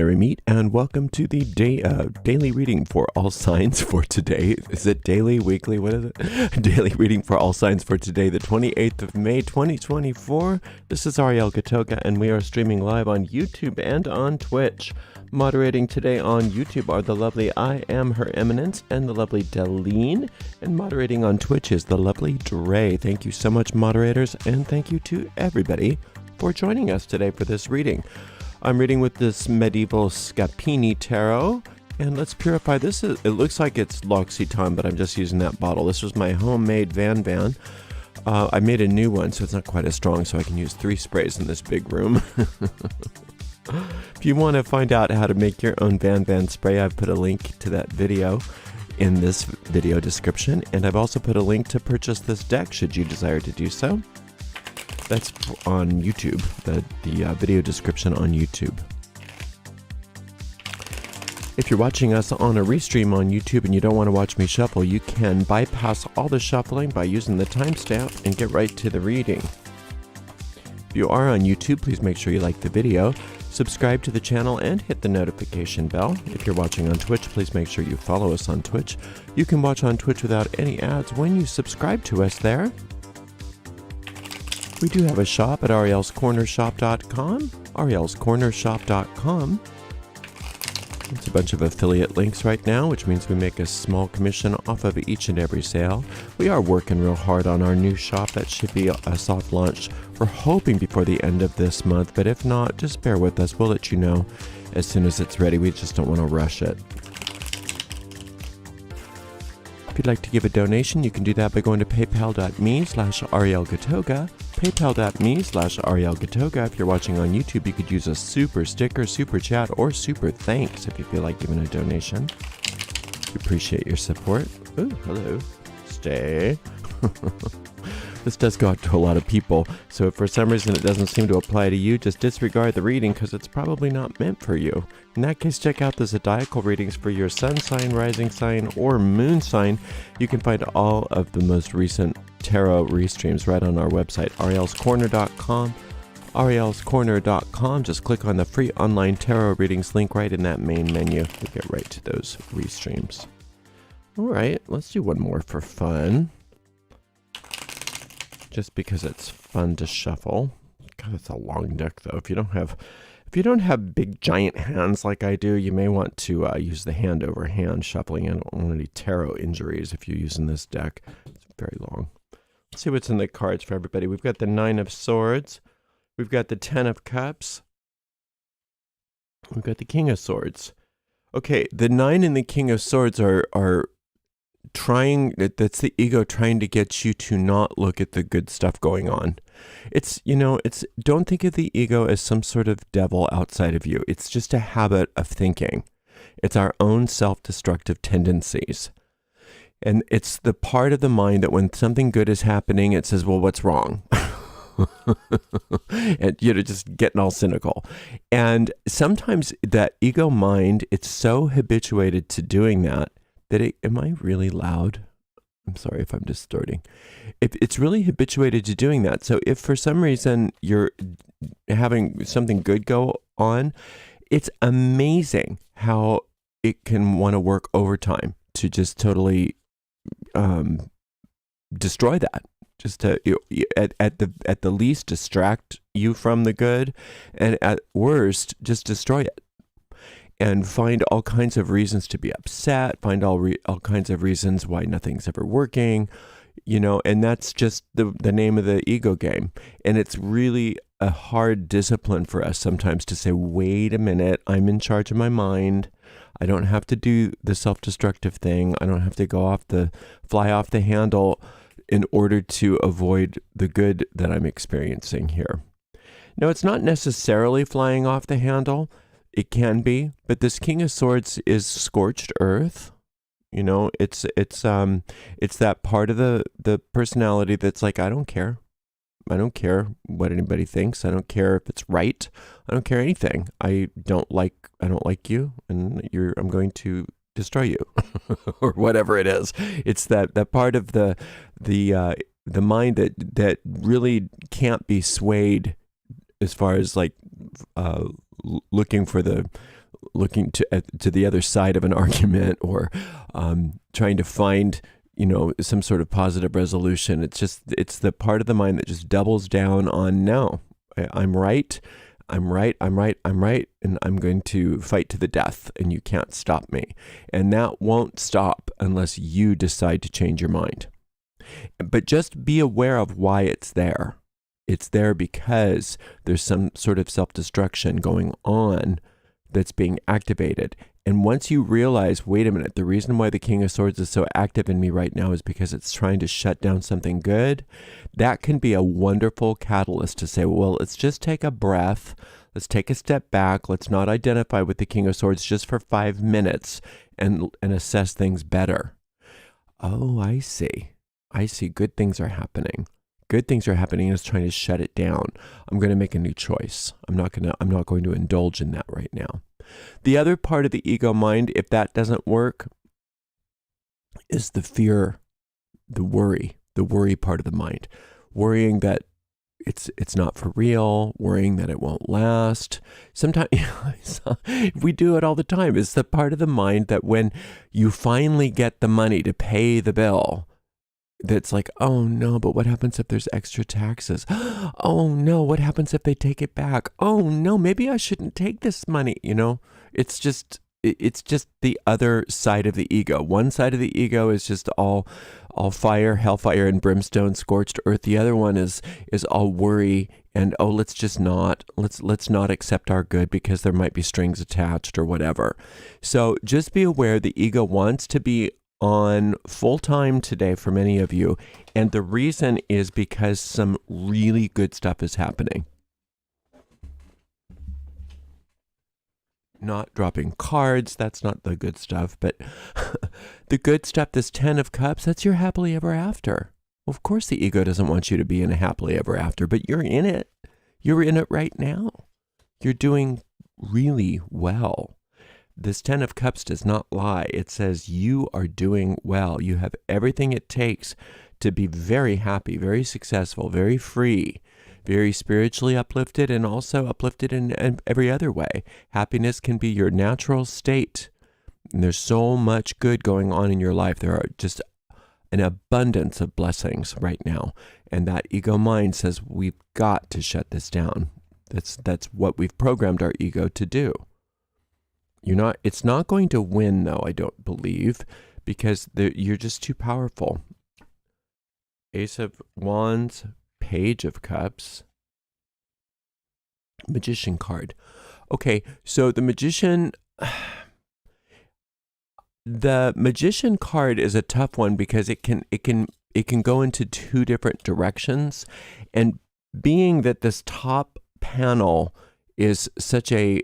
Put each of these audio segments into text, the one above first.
Merry Meet, and welcome to the daily reading for all signs for today. Is it daily, weekly? What is it? Daily reading for all signs for today, the 28th of May, 2024. This is Ariel Gatoga, and we are streaming live on YouTube and on Twitch. Moderating today on YouTube are the lovely I Am Her Eminence and the lovely Deline, and moderating on Twitch is the lovely Dre. Thank you so much, moderators, and thank you to everybody for joining us today for this reading. I'm reading with this medieval Scapini tarot, and let's purify this. It looks like it's L'Occitane, but I'm just using that bottle. This was my homemade Van. I made a new one, so it's not quite as strong, so I can use 3 sprays in this big room. If you want to find out how to make your own Van spray, I've put a link to that video in this video description, and I've also put a link to purchase this deck should you desire to do so. That's on YouTube, the video description on YouTube. If you're watching us on a restream on YouTube and you don't want to watch me shuffle, you can bypass all the shuffling by using the timestamp and get right to the reading. If you are on YouTube, please make sure you like the video, subscribe to the channel, and hit the notification bell. If you're watching on Twitch, please make sure you follow us on Twitch. You can watch on Twitch without any ads when you subscribe to us there. We do have a shop at arielscornershop.com, arielscornershop.com. It's a bunch of affiliate links right now, which means we make a small commission off of each and every sale. We are working real hard on our new shop. That should be a soft launch. We're hoping before the end of this month, but if not, just bear with us. We'll let you know as soon as it's ready. We just don't want to rush it. If you'd like to give a donation, you can do that by going to paypal.me/arielgatoga. paypal.me/arielgatoga. If you're watching on YouTube, you could use a super sticker, super chat, or super thanks if you feel like giving a donation. We appreciate your support. Oh, hello. Stay. This does go out to a lot of people, so if for some reason it doesn't seem to apply to you, just disregard the reading because it's probably not meant for you. In that case, check out the zodiacal readings for your sun sign, rising sign, or moon sign. You can find all of the most recent tarot restreams right on our website, arielscorner.com. arielscorner.com. Just click on the free online tarot readings link right in that main menu to get right to those restreams. All right, let's do one more for fun. Just because it's fun to shuffle. God, it's a long deck though. If you don't have big giant hands like I do, you may want to use the hand over hand shuffling. I don't want any tarot injuries if you're using this deck. It's very long. Let's see what's in the cards for everybody. We've got the 9 of Swords. We've got the 10 of Cups. We've got the King of Swords. Okay, the 9 and the King of Swords are trying, that's the ego trying to get you to not look at the good stuff going on. Don't think of the ego as some sort of devil outside of you. It's just a habit of thinking. It's our own self-destructive tendencies. And it's the part of the mind that when something good is happening, it says, well, what's wrong? And, just getting all cynical. And sometimes that ego mind, it's so habituated to doing that am I really loud? I'm sorry if I'm distorting. It's really habituated to doing that. So if for some reason you're having something good go on, it's amazing how it can want to work overtime to just totally destroy that. Just to at the least distract you from the good, and at worst just destroy it. And find all kinds of reasons to be upset, find all kinds of reasons why nothing's ever working, and that's just the name of the ego game. And it's really a hard discipline for us sometimes to say, wait a minute, I'm in charge of my mind. I don't have to do the self-destructive thing. I don't have to fly off the handle in order to avoid the good that I'm experiencing here. Now, it's not necessarily flying off the handle. It can be, but this King of Swords is scorched earth. It's that part of the personality that's like, I don't care. I don't care what anybody thinks. I don't care if it's right. I don't care anything. I don't like you, and I'm going to destroy you, or whatever it is. It's that part of the mind that really can't be swayed as far as like looking for the looking to the other side of an argument, or trying to find, some sort of positive resolution. It's the part of the mind that just doubles down on, no, I'm right, I'm right, I'm right, I'm right, and I'm going to fight to the death, and you can't stop me. And that won't stop unless you decide to change your mind. But just be aware of why it's there. It's there because there's some sort of self-destruction going on that's being activated. And once you realize, wait a minute, the reason why the King of Swords is so active in me right now is because it's trying to shut down something good, that can be a wonderful catalyst to say, well, let's just take a breath. Let's take a step back. Let's not identify with the King of Swords just for 5 minutes and assess things better. Oh, I see. Good things are happening. Good things are happening, and it's trying to shut it down. I'm going to make a new choice. I'm not going to indulge in that right now. The other part of the ego mind, if that doesn't work, is the fear, the worry part of the mind. Worrying that it's not for real, worrying that it won't last. Sometimes we do it all the time. It's the part of the mind that when you finally get the money to pay the bill, that's like, oh no, but what happens if there's extra taxes? Oh no, what happens if they take it back? Oh no, maybe I shouldn't take this money. It's just the other side of the ego. One side of the ego is just all fire, hellfire, and brimstone, scorched earth. The other one is all worry and, oh, let's not accept our good because there might be strings attached or whatever. So just be aware the ego wants to be on full time today for many of you, and the reason is because some really good stuff is happening. Not dropping cards, that's not the good stuff, but the good stuff, this 10 of Cups, that's your happily ever after. Of course the ego doesn't want you to be in a happily ever after, but you're in it. You're in it right now. You're doing really well. This 10 of Cups does not lie. It says you are doing well. You have everything it takes to be very happy, very successful, very free, very spiritually uplifted, and also uplifted in every other way. Happiness can be your natural state. And there's so much good going on in your life. There are just an abundance of blessings right now. And that ego mind says we've got to shut this down. That's what we've programmed our ego to do. It's not going to win, though, I don't believe, because you're just too powerful. Ace of Wands, Page of Cups, Magician card. Okay, so the Magician card is a tough one because it can go into two different directions, and being that this top panel is such a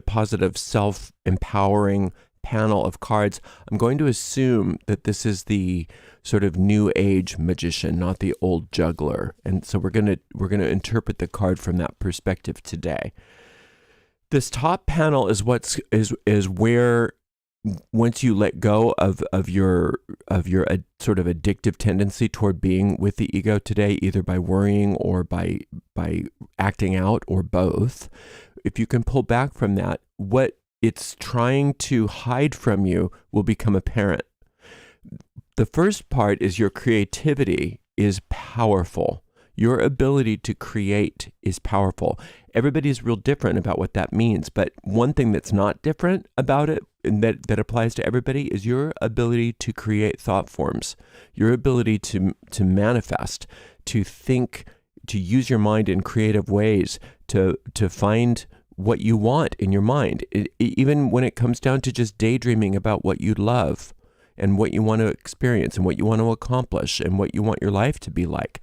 positive, self-empowering panel of cards, I'm going to assume that this is the sort of new age magician, not the old juggler. And so we're gonna interpret the card from that perspective today. This top panel is where, once you let go of your sort of addictive tendency toward being with the ego today, either by worrying or by acting out or both, if you can pull back from that, what it's trying to hide from you will become apparent. The first part is your creativity is powerful. Your ability to create is powerful. Everybody's real different about what that means, but one thing that's not different about it, and that applies to everybody, is your ability to create thought forms, your ability to manifest, to think, to use your mind in creative ways, to find what you want in your mind, even when it comes down to just daydreaming about what you love and what you want to experience and what you want to accomplish and what you want your life to be like.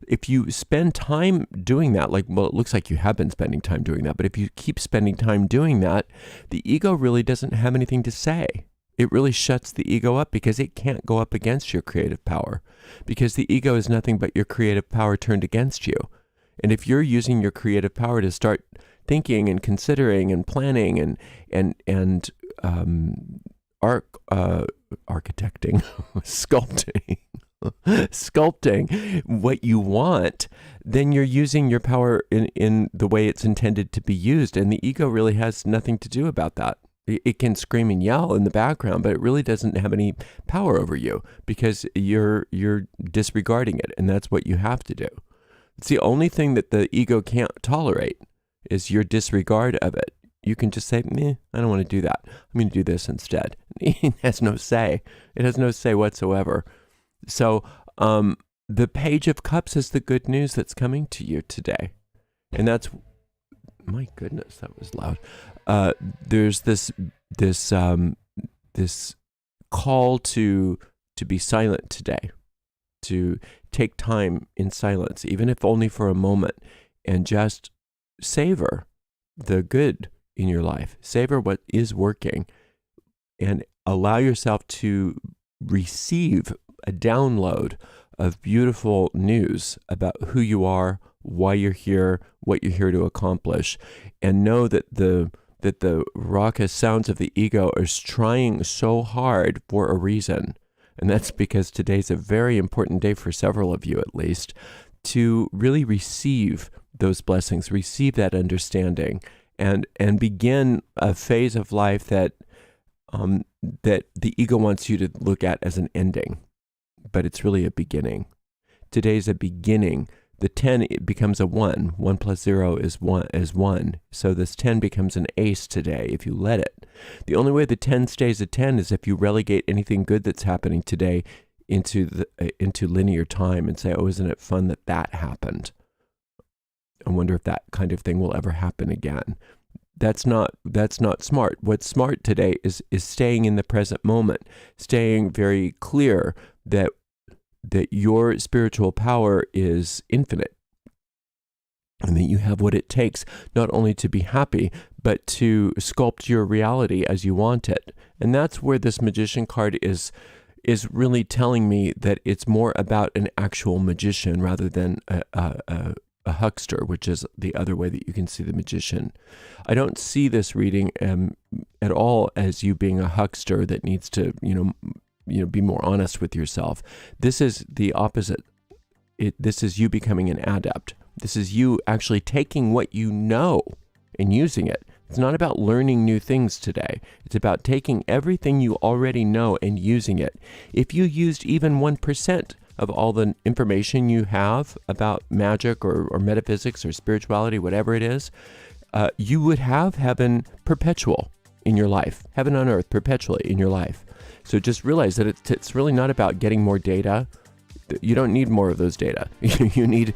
If you spend time doing that, it looks like you have been spending time doing that, but if you keep spending time doing that, the ego really doesn't have anything to say. It really shuts the ego up because it can't go up against your creative power, because the ego is nothing but your creative power turned against you. And if you're using your creative power to start thinking and considering and planning and architecting, sculpting, sculpting what you want, then you're using your power in the way it's intended to be used. And the ego really has nothing to do about that. It can scream and yell in the background, but it really doesn't have any power over you because you're disregarding it. And that's what you have to do. It's the only thing that the ego can't tolerate is your disregard of it. You can just say, I don't want to do that. I'm going to do this instead. It has no say. It has no say whatsoever. So the Page of Cups is the good news that's coming to you today. And that's, my goodness, that was loud. There's this call to be silent today, to take time in silence, even if only for a moment, and just savor the good in your life. Savor what is working and allow yourself to receive a download of beautiful news about who you are, why you're here, what you're here to accomplish, and know that the raucous sounds of the ego are trying so hard for a reason. And that's because today's a very important day for several of you, at least, to really receive those blessings, receive that understanding, and begin a phase of life that the ego wants you to look at as an ending, but it's really a beginning. Today's a beginning. The 10, it becomes a 1. 1 plus 0 is 1. So this 10 becomes an ace today if you let it. The only way the 10 stays a 10 is if you relegate anything good that's happening today into linear time and say, oh, isn't it fun that happened? I wonder if that kind of thing will ever happen again. That's not smart. What's smart today is staying in the present moment, staying very clear that your spiritual power is infinite and that you have what it takes not only to be happy, but to sculpt your reality as you want it. And that's where this magician card is really telling me that it's more about an actual magician rather than a huckster, which is the other way that you can see the magician. I don't see this reading at all as you being a huckster that needs to, be more honest with yourself. This is the opposite. This is you becoming an adept. This is you actually taking what you know and using it. It's not about learning new things today. It's about taking everything you already know and using it. If you used even 1% of all the information you have about magic or metaphysics or spirituality, whatever it is, you would have heaven perpetual in your life, heaven on earth perpetually in your life. So just realize that it's really not about getting more data. You don't need more of those data. You need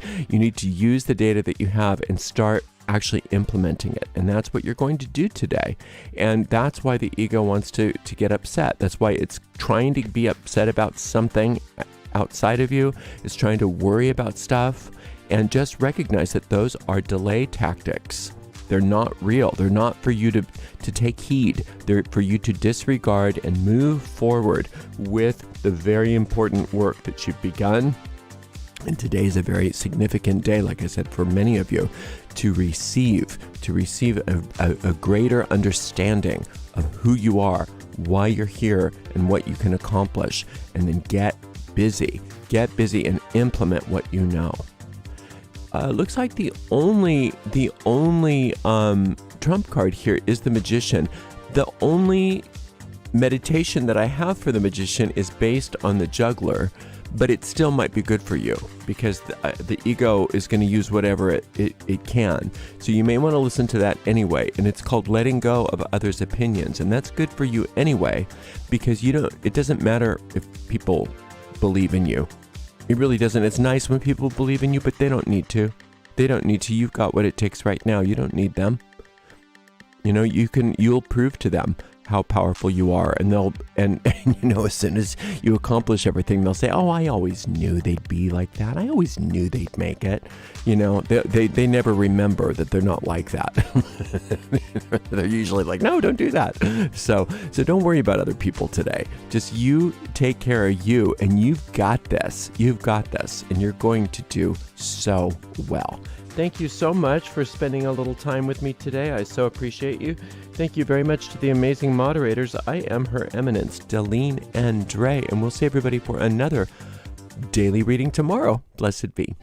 to use the data that you have and start actually implementing it. And that's what you're going to do today. And that's why the ego wants to get upset. That's why it's trying to be upset about something outside of you. It's trying to worry about stuff. And just recognize that those are delay tactics. They're not real. They're not for you to take heed. They're for you to disregard and move forward with the very important work that you've begun. And today is a very significant day, like I said, for many of you, to receive a greater understanding of who you are, why you're here, and what you can accomplish. And then get busy and implement what you know. Looks like the only trump card here is the Magician. The only meditation that I have for the Magician is based on the Juggler, but it still might be good for you because the ego is going to use whatever it can. So you may want to listen to that anyway, and it's called Letting Go of Others' Opinions, and that's good for you anyway because it doesn't matter if people believe in you. It really doesn't. It's nice when people believe in you, but they don't need to. They don't need to. You've got what it takes right now. You don't need them. You'll prove to them how powerful you are, and as soon as you accomplish everything, they'll say, "Oh, I always knew they'd be like that. I always knew they'd make it." They never remember that they're not like that. They're usually like, "No, don't do that." So don't worry about other people today. Just you take care of you, and you've got this. You've got this, and you're going to do so well. Thank you so much for spending a little time with me today. I so appreciate you. Thank you very much to the amazing moderators. I am Her Eminence, Delene and Dre, and we'll see everybody for another daily reading tomorrow. Blessed be.